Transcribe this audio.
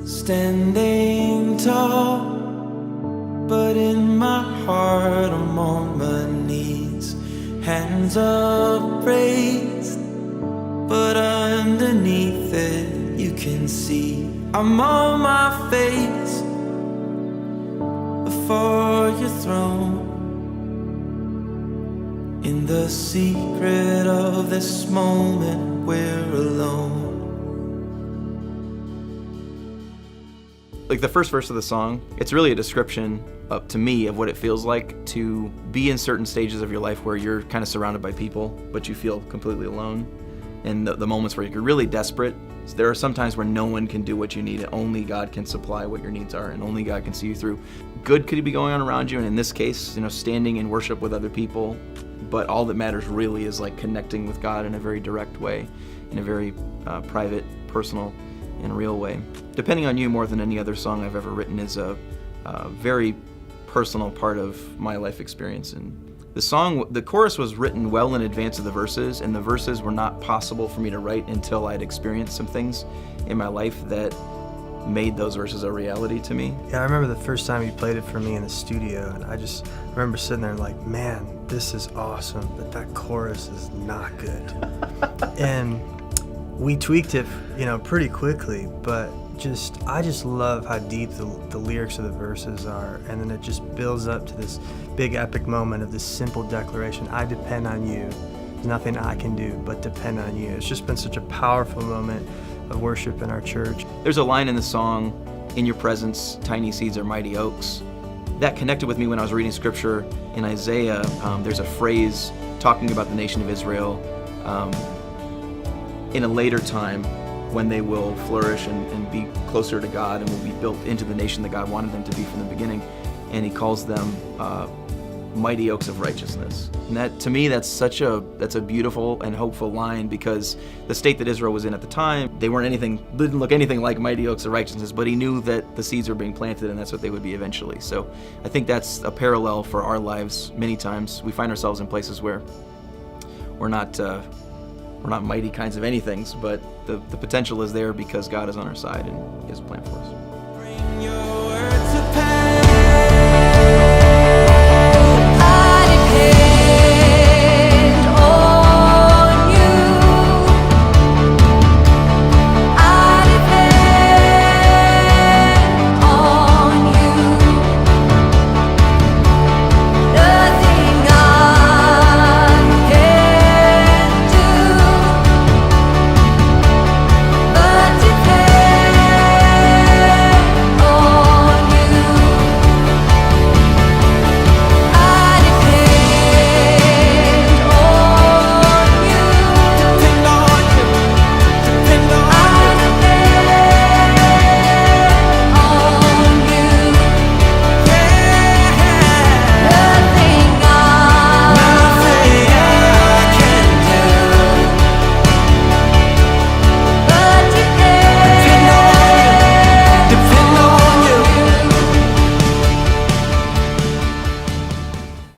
Standing tall, but in my heart I'm on my knees, hands upraised, but underneath it you can see I'm on my face before your throne. In the secret of this moment we're alone. Like the first verse of the song, it's really a description to me of what it feels like to be in certain stages of your life where you're kind of surrounded by people, but you feel completely alone. And the moments where you're really desperate, there are some times where no one can do what you need, and only God can supply what your needs are, and only God can see you through. Good could be going on around you, and in this case, standing in worship with other people, but all that matters really is like connecting with God in a very direct way, in a very private, personal, and real way. Depending on You more than any other song I've ever written is a very personal part of my life experience. And the chorus was written well in advance of the verses, and the verses were not possible for me to write until I'd experienced some things in my life that made those verses a reality to me. Yeah, I remember the first time you played it for me in the studio, and I just remember sitting there like, man, this is awesome, but that chorus is not good. And we tweaked it, pretty quickly, but I just love how deep the lyrics of the verses are, and then it just builds up to this big epic moment of this simple declaration: I depend on You. There's nothing I can do but depend on You. It's just been such a powerful moment of worship in our church. There's a line in the song, "In Your presence, tiny seeds are mighty oaks," that connected with me when I was reading scripture in Isaiah. There's a phrase talking about the nation of Israel in a later time when they will flourish and be closer to God and will be built into the nation that God wanted them to be from the beginning. And he calls them mighty oaks of righteousness. And that, to me, that's a beautiful and hopeful line, because the state that Israel was in at the time, didn't look anything like mighty oaks of righteousness, but he knew that the seeds were being planted and that's what they would be eventually. So I think that's a parallel for our lives. Many times we find ourselves in places where we're not mighty kinds of anythings, but the potential is there because God is on our side and he has a plan for us. Bring your word to pass.